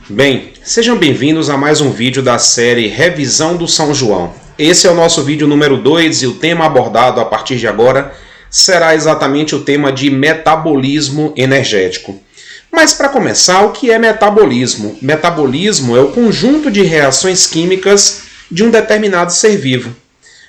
Bem, sejam bem-vindos a mais um vídeo da série Revisão do São João. Esse é o nosso vídeo número 2 e o tema abordado a partir de agora será exatamente o tema de metabolismo energético. Mas para começar, o que é metabolismo? Metabolismo é o conjunto de reações químicas de um determinado ser vivo.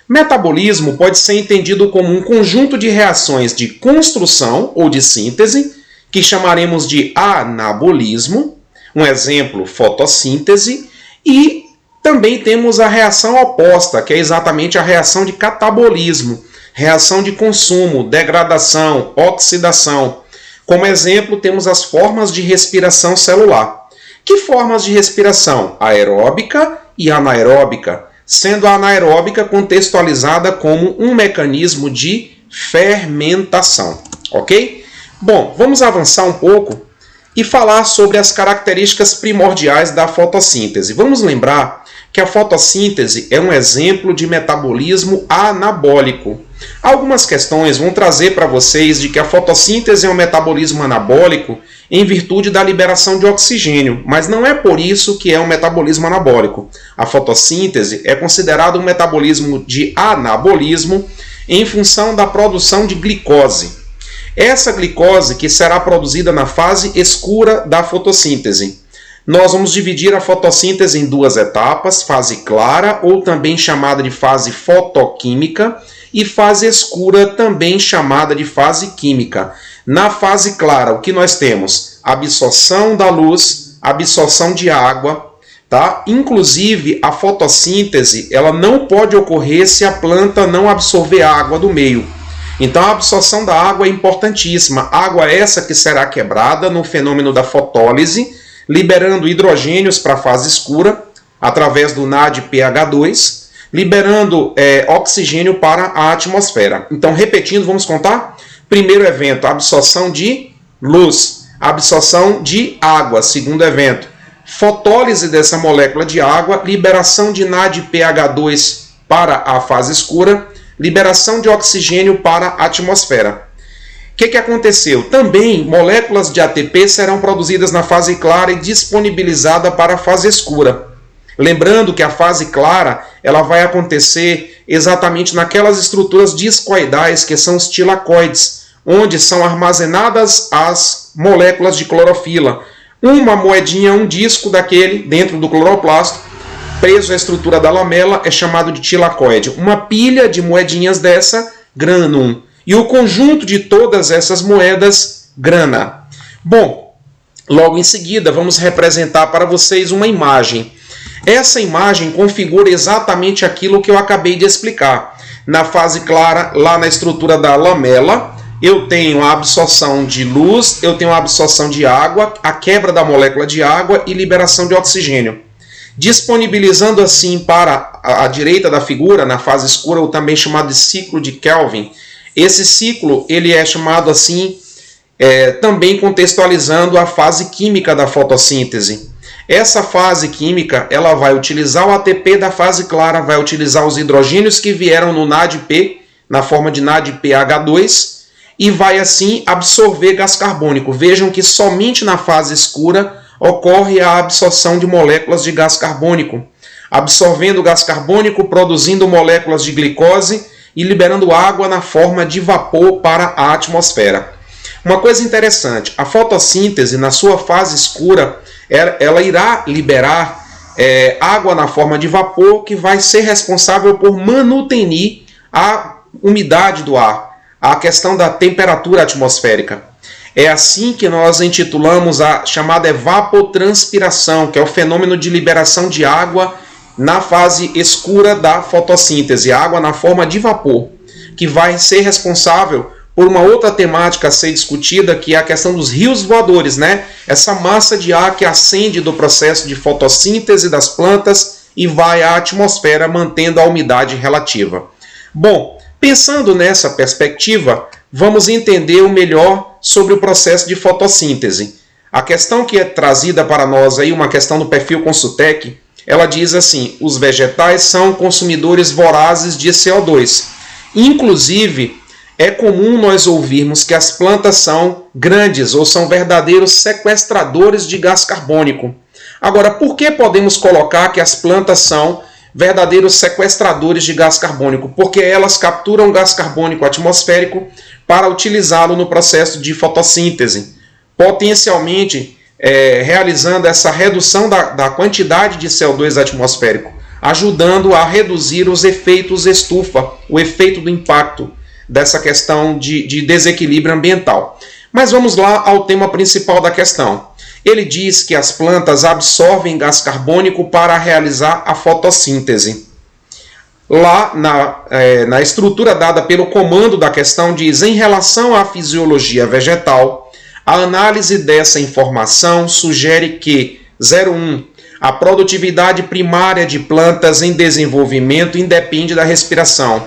Metabolismo pode ser entendido como um conjunto de reações de construção ou de síntese, que chamaremos de anabolismo. Um exemplo, fotossíntese, e também temos a reação oposta, que é exatamente a reação de catabolismo, reação de consumo, degradação, oxidação. Como exemplo, temos as formas de respiração celular. Que formas de respiração? Aeróbica e anaeróbica, sendo a anaeróbica contextualizada como um mecanismo de fermentação, ok? Bom, vamos avançar um pouco e falar sobre as características primordiais da fotossíntese. Vamos lembrar que a fotossíntese é um exemplo de metabolismo anabólico. Algumas questões vão trazer para vocês de que a fotossíntese é um metabolismo anabólico em virtude da liberação de oxigênio, mas não é por isso que é um metabolismo anabólico. A fotossíntese é considerado um metabolismo de anabolismo em função da produção de glicose. Essa glicose que será produzida na fase escura da fotossíntese. Nós vamos dividir a fotossíntese em duas etapas, fase clara, ou também chamada de fase fotoquímica, e fase escura, também chamada de fase química. Na fase clara, o que nós temos? Absorção da luz, absorção de água, tá? Inclusive, a fotossíntese ela não pode ocorrer se a planta não absorver água do meio. Então, a absorção da água é importantíssima. Água essa que será quebrada no fenômeno da fotólise, liberando hidrogênios para a fase escura, através do NADPH2, liberando oxigênio para a atmosfera. Então, repetindo, vamos contar? Primeiro evento, absorção de luz. Absorção de água, segundo evento. Fotólise dessa molécula de água, liberação de NADPH2 para a fase escura, liberação de oxigênio para a atmosfera. O que aconteceu? Também moléculas de ATP serão produzidas na fase clara e disponibilizadas para a fase escura. Lembrando que a fase clara ela vai acontecer exatamente naquelas estruturas discoidais que são os tilacoides, onde são armazenadas as moléculas de clorofila. Uma moedinha, um disco daquele dentro do cloroplasto, preso à estrutura da lamela, é chamado de tilacoide. Uma pilha de moedinhas dessa, granum. E o conjunto de todas essas moedas, grana. Bom, logo em seguida vamos representar para vocês uma imagem. Essa imagem configura exatamente aquilo que eu acabei de explicar. Na fase clara, lá na estrutura da lamela, eu tenho a absorção de luz, eu tenho a absorção de água, a quebra da molécula de água e liberação de oxigênio. Disponibilizando assim para a direita da figura, na fase escura, ou também chamado de ciclo de Kelvin. Esse ciclo ele é chamado assim, também contextualizando a fase química da fotossíntese. Essa fase química ela vai utilizar o ATP da fase clara, vai utilizar os hidrogênios que vieram no NADP, na forma de NADPH2, e vai assim absorver gás carbônico. Vejam que somente na fase escura ocorre a absorção de moléculas de gás carbônico, absorvendo o gás carbônico, produzindo moléculas de glicose e liberando água na forma de vapor para a atmosfera. Uma coisa interessante, a fotossíntese, na sua fase escura, ela irá liberar água na forma de vapor, que vai ser responsável por manutenir a umidade do ar, a questão da temperatura atmosférica. É assim que nós intitulamos a chamada evapotranspiração, que é o fenômeno de liberação de água na fase escura da fotossíntese, água na forma de vapor, que vai ser responsável por uma outra temática a ser discutida, que é a questão dos rios voadores, né? Essa massa de ar que ascende do processo de fotossíntese das plantas e vai à atmosfera, mantendo a umidade relativa. Bom, pensando nessa perspectiva, vamos entender o melhor sobre o processo de fotossíntese. A questão que é trazida para nós aí, uma questão do perfil Consultec, ela diz assim: os vegetais são consumidores vorazes de CO2. Inclusive, é comum nós ouvirmos que as plantas são grandes ou são verdadeiros sequestradores de gás carbônico. Agora, por que podemos colocar que as plantas são verdadeiros sequestradores de gás carbônico? Porque elas capturam gás carbônico atmosférico para utilizá-lo no processo de fotossíntese, potencialmente realizando essa redução da quantidade de CO2 atmosférico, ajudando a reduzir os efeitos estufa, o efeito do impacto dessa questão de desequilíbrio ambiental. Mas vamos lá ao tema principal da questão. Ele diz que as plantas absorvem gás carbônico para realizar a fotossíntese. Lá na estrutura dada pelo comando da questão diz: em relação à fisiologia vegetal, a análise dessa informação sugere que 0,1. A produtividade primária de plantas em desenvolvimento independe da respiração.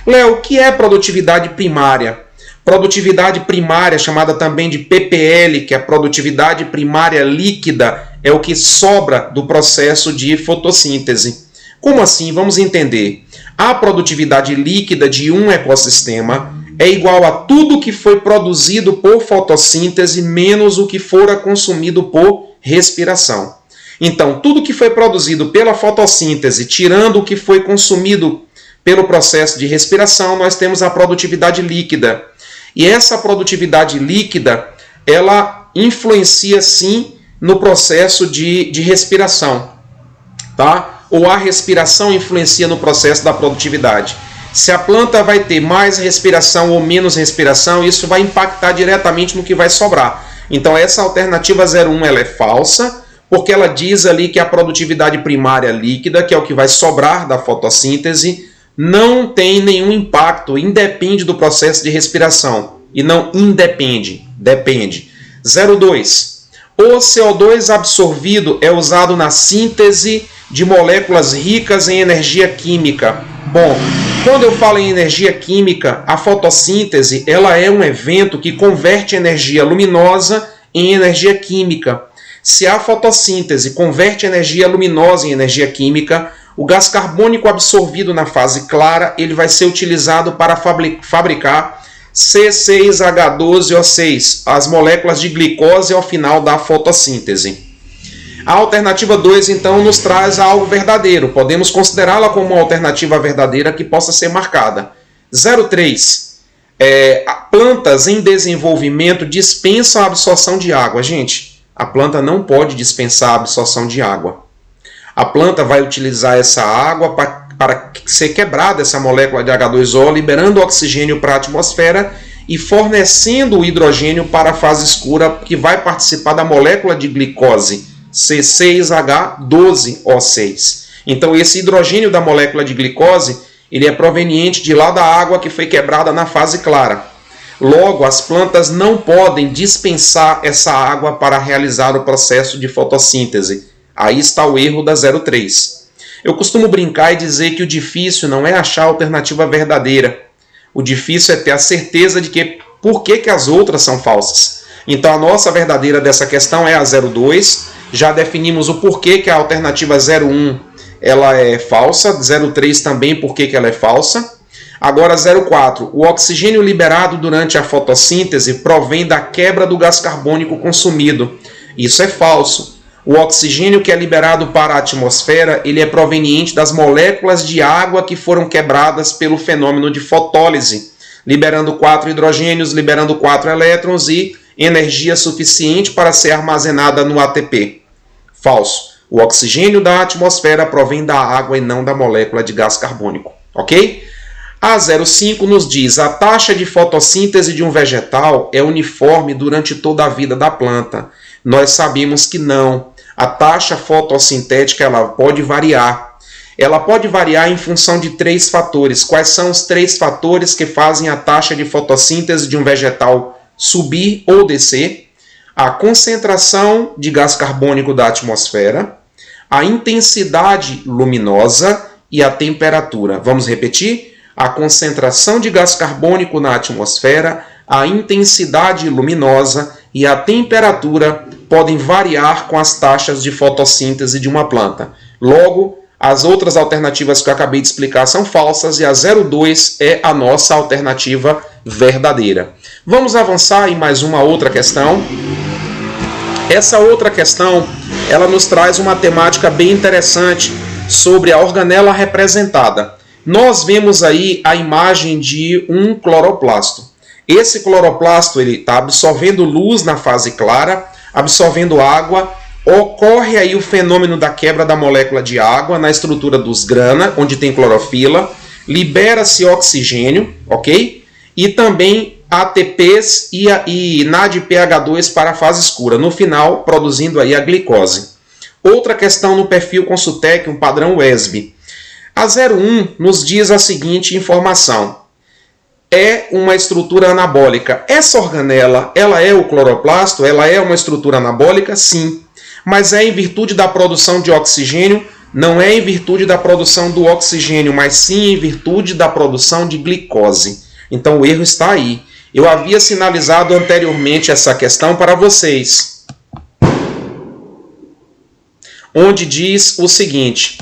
Léo, o que é produtividade primária? Produtividade primária, chamada também de PPL, que é a produtividade primária líquida, é o que sobra do processo de fotossíntese. Como assim? Vamos entender. A produtividade líquida de um ecossistema é igual a tudo que foi produzido por fotossíntese menos o que fora consumido por respiração. Então, tudo que foi produzido pela fotossíntese, tirando o que foi consumido pelo processo de respiração, nós temos a produtividade líquida. E essa produtividade líquida, ela influencia sim no processo de respiração, tá? Ou a respiração influencia no processo da produtividade. Se a planta vai ter mais respiração ou menos respiração, isso vai impactar diretamente no que vai sobrar. Então essa alternativa 0,1 ela é falsa, porque ela diz ali que a produtividade primária líquida, que é o que vai sobrar da fotossíntese, não tem nenhum impacto, independe do processo de respiração. E não independe, depende. 0,2. O CO2 absorvido é usado na síntese de moléculas ricas em energia química. Bom, quando eu falo em energia química, a fotossíntese ela é um evento que converte energia luminosa em energia química. Se a fotossíntese converte energia luminosa em energia química, o gás carbônico absorvido na fase clara ele vai ser utilizado para fabricar C6H12O6, as moléculas de glicose ao final da fotossíntese. A alternativa 2, então, nos traz algo verdadeiro. Podemos considerá-la como uma alternativa verdadeira que possa ser marcada. 0,3. Plantas em desenvolvimento dispensam a absorção de água. Gente, a planta não pode dispensar a absorção de água. A planta vai utilizar essa água para ser quebrada essa molécula de H2O, liberando oxigênio para a atmosfera e fornecendo o hidrogênio para a fase escura, que vai participar da molécula de glicose, C6H12O6. Então esse hidrogênio da molécula de glicose, ele é proveniente de lá da água que foi quebrada na fase clara. Logo, as plantas não podem dispensar essa água para realizar o processo de fotossíntese. Aí está o erro da 0,3. Eu costumo brincar e dizer que o difícil não é achar a alternativa verdadeira. O difícil é ter a certeza de que por que as outras são falsas. Então a nossa verdadeira dessa questão é a 0,2. Já definimos o porquê que a alternativa 0,1 ela é falsa. 0,3 também porquê que ela é falsa. Agora 0,4. O oxigênio liberado durante a fotossíntese provém da quebra do gás carbônico consumido. Isso é falso. O oxigênio que é liberado para a atmosfera, ele é proveniente das moléculas de água que foram quebradas pelo fenômeno de fotólise, liberando 4 hidrogênios, liberando 4 elétrons e energia suficiente para ser armazenada no ATP. Falso. O oxigênio da atmosfera provém da água e não da molécula de gás carbônico. Ok? A 0,5 nos diz: a taxa de fotossíntese de um vegetal é uniforme durante toda a vida da planta. Nós sabemos que não. A taxa fotossintética ela pode variar. Ela pode variar em função de 3 fatores. Quais são os 3 fatores que fazem a taxa de fotossíntese de um vegetal subir ou descer? A concentração de gás carbônico da atmosfera, a intensidade luminosa e a temperatura. Vamos repetir? A concentração de gás carbônico na atmosfera, a intensidade luminosa e a temperatura podem variar com as taxas de fotossíntese de uma planta. Logo, as outras alternativas que eu acabei de explicar são falsas e a 0,2 é a nossa alternativa verdadeira. Vamos avançar em mais uma outra questão. Essa outra questão ela nos traz uma temática bem interessante sobre a organela representada. Nós vemos aí a imagem de um cloroplasto. Esse cloroplasto está absorvendo luz na fase clara, absorvendo água. Ocorre aí o fenômeno da quebra da molécula de água na estrutura dos grana, onde tem clorofila. Libera-se oxigênio, ok? E também ATPs e NADPH2 para a fase escura, no final produzindo aí a glicose. Outra questão no perfil Consultec, um padrão WESB. A 01 nos diz a seguinte informação: é uma estrutura anabólica. Essa organela, ela é o cloroplasto? Ela é uma estrutura anabólica? Sim. Mas é em virtude da produção de oxigênio? Não é em virtude da produção do oxigênio, mas sim em virtude da produção de glicose. Então o erro está aí. Eu havia sinalizado anteriormente essa questão para vocês, onde diz o seguinte: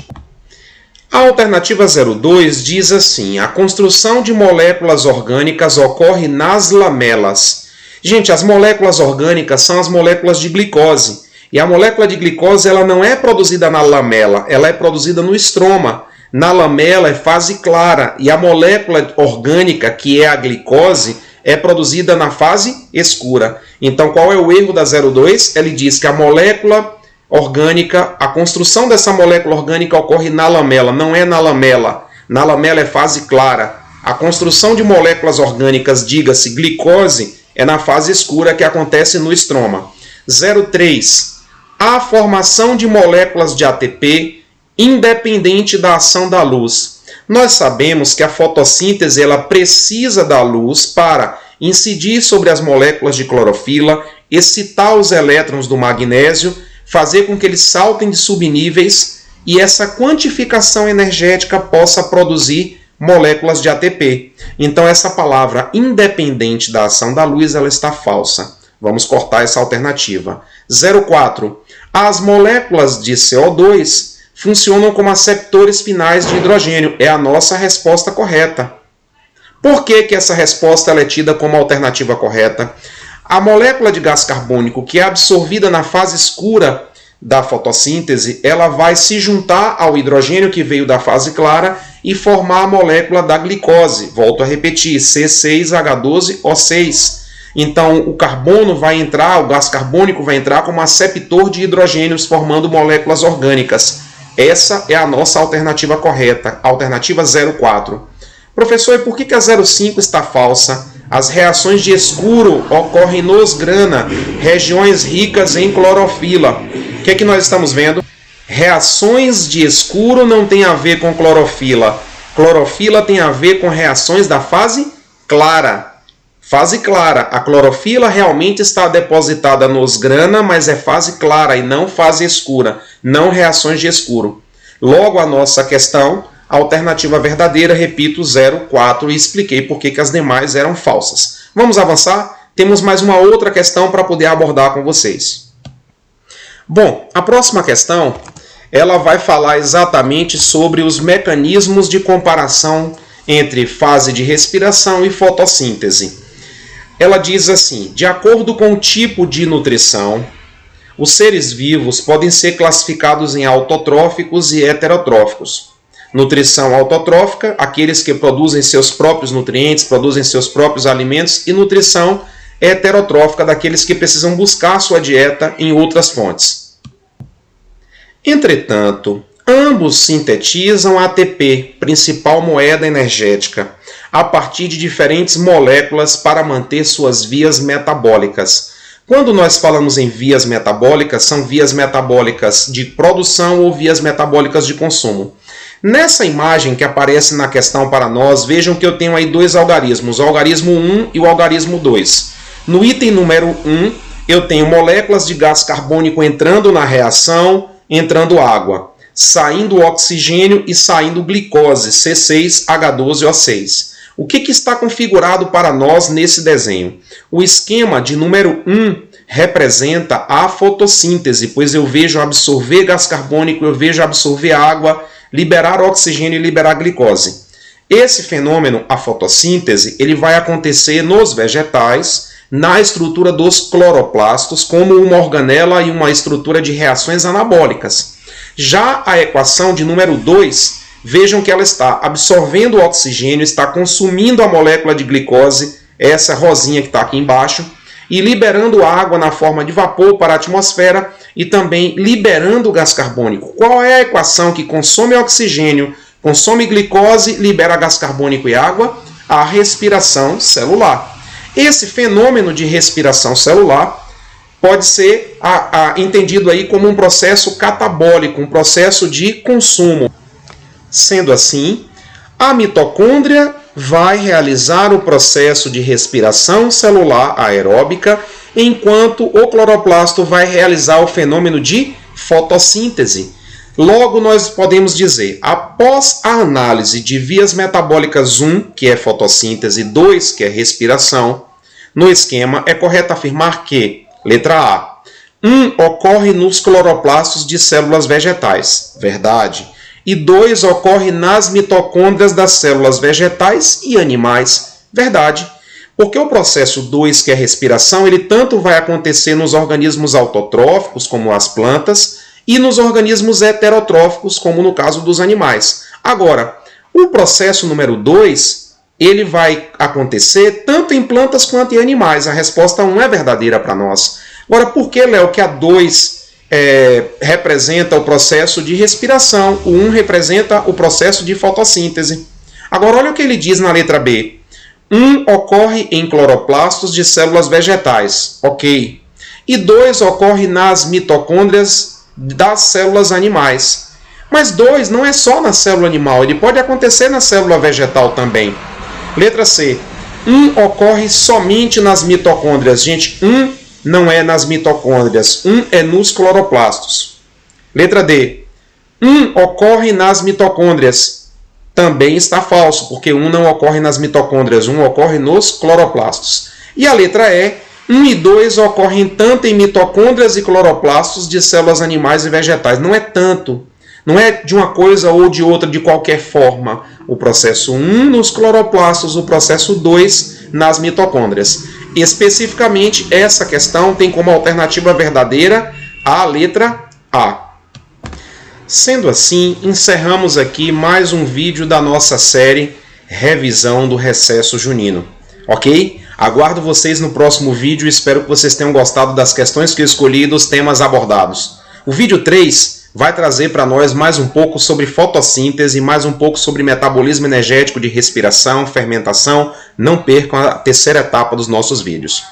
a alternativa 02 diz assim: a construção de moléculas orgânicas ocorre nas lamelas. Gente, as moléculas orgânicas são as moléculas de glicose. E a molécula de glicose ela não é produzida na lamela, ela é produzida no estroma. Na lamela é fase clara e a molécula orgânica, que é a glicose, é produzida na fase escura. Então, qual é o erro da 02? Ele diz que a molécula orgânica, a construção dessa molécula orgânica ocorre na lamela, não é na lamela. Na lamela é fase clara. A construção de moléculas orgânicas, diga-se glicose, é na fase escura que acontece no estroma. 03. A formação de moléculas de ATP independente da ação da luz. Nós sabemos que a fotossíntese ela precisa da luz para incidir sobre as moléculas de clorofila, excitar os elétrons do magnésio, fazer com que eles saltem de subníveis e essa quantificação energética possa produzir moléculas de ATP. Então essa palavra independente da ação da luz ela está falsa. Vamos cortar essa alternativa. 04. As moléculas de CO2 funcionam como aceptores finais de hidrogênio. É a nossa resposta correta. Por que essa resposta ela é tida como alternativa correta? A molécula de gás carbônico que é absorvida na fase escura da fotossíntese, ela vai se juntar ao hidrogênio que veio da fase clara e formar a molécula da glicose. Volto a repetir, C6H12O6. Então, o carbono vai entrar, o gás carbônico vai entrar como aceptor de hidrogênios, formando moléculas orgânicas. Essa é a nossa alternativa correta, alternativa 04. Professor, e por que a 05 está falsa? As reações de escuro ocorrem nos grana, regiões ricas em clorofila. O que é que nós estamos vendo? Reações de escuro não tem a ver com clorofila. Clorofila tem a ver com reações da fase clara. Fase clara, a clorofila realmente está depositada nos grana, mas é fase clara e não fase escura, não reações de escuro. Logo a nossa questão, a alternativa verdadeira, repito, 04, e expliquei por que as demais eram falsas. Vamos avançar? Temos mais uma outra questão para poder abordar com vocês. Bom, a próxima questão, ela vai falar exatamente sobre os mecanismos de comparação entre fase de respiração e fotossíntese. Ela diz assim: de acordo com o tipo de nutrição, os seres vivos podem ser classificados em autotróficos e heterotróficos. Nutrição autotrófica, aqueles que produzem seus próprios nutrientes, produzem seus próprios alimentos, e nutrição heterotrófica, daqueles que precisam buscar sua dieta em outras fontes. Entretanto, ambos sintetizam ATP, principal moeda energética, a partir de diferentes moléculas para manter suas vias metabólicas. Quando nós falamos em vias metabólicas, são vias metabólicas de produção ou vias metabólicas de consumo. Nessa imagem que aparece na questão para nós, vejam que eu tenho aí dois algarismos, o algarismo 1 e o algarismo 2. No item número 1, eu tenho moléculas de gás carbônico entrando na reação, entrando água, saindo oxigênio e saindo glicose, C6H12O6. O que está configurado para nós nesse desenho? O esquema de número 1 representa a fotossíntese, pois eu vejo absorver gás carbônico, eu vejo absorver água, liberar oxigênio e liberar glicose. Esse fenômeno, a fotossíntese, ele vai acontecer nos vegetais, na estrutura dos cloroplastos como uma organela e uma estrutura de reações anabólicas. Já a equação de número 2, vejam que ela está absorvendo o oxigênio, está consumindo a molécula de glicose, essa rosinha que está aqui embaixo, e liberando água na forma de vapor para a atmosfera e também liberando o gás carbônico. Qual é a equação que consome oxigênio, consome glicose, libera gás carbônico e água? A respiração celular. Esse fenômeno de respiração celular pode ser entendido aí como um processo catabólico, um processo de consumo. Sendo assim, a mitocôndria vai realizar o processo de respiração celular aeróbica, enquanto o cloroplasto vai realizar o fenômeno de fotossíntese. Logo, nós podemos dizer, após a análise de vias metabólicas 1, que é fotossíntese, 2, que é respiração, no esquema é correto afirmar que, letra A, 1 ocorre nos cloroplastos de células vegetais, verdade, e 2 ocorre nas mitocôndrias das células vegetais e animais, verdade, porque o processo 2, que é a respiração, ele tanto vai acontecer nos organismos autotróficos, como as plantas, e nos organismos heterotróficos, como no caso dos animais. Agora, o processo número 2, ele vai acontecer tanto em plantas quanto em animais. A resposta 1 é verdadeira para nós. Agora, por que, Léo, que a 2 representa o processo de respiração, o 1 representa o processo de fotossíntese? Agora, olha o que ele diz na letra B. 1 ocorre em cloroplastos de células vegetais, ok. E 2 ocorre nas mitocôndrias das células animais. Mas 2 não é só na célula animal, ele pode acontecer na célula vegetal também. Letra C. 1 ocorre somente nas mitocôndrias. Gente, 1 não é nas mitocôndrias, 1 é nos cloroplastos. Letra D. 1 ocorre nas mitocôndrias. Também está falso, porque 1 não ocorre nas mitocôndrias, 1 ocorre nos cloroplastos. E a letra E. 1 e 2 ocorrem tanto em mitocôndrias e cloroplastos de células animais e vegetais. Não é tanto. Não é de uma coisa ou de outra de qualquer forma. O processo 1 nos cloroplastos, o processo 2 nas mitocôndrias. Especificamente, essa questão tem como alternativa verdadeira a letra A. Sendo assim, encerramos aqui mais um vídeo da nossa série Revisão do Recesso Junino. Ok? Aguardo vocês no próximo vídeo e espero que vocês tenham gostado das questões que eu escolhi e dos temas abordados. O vídeo 3 vai trazer para nós mais um pouco sobre fotossíntese, mais um pouco sobre metabolismo energético de respiração, fermentação. Não percam a terceira etapa dos nossos vídeos.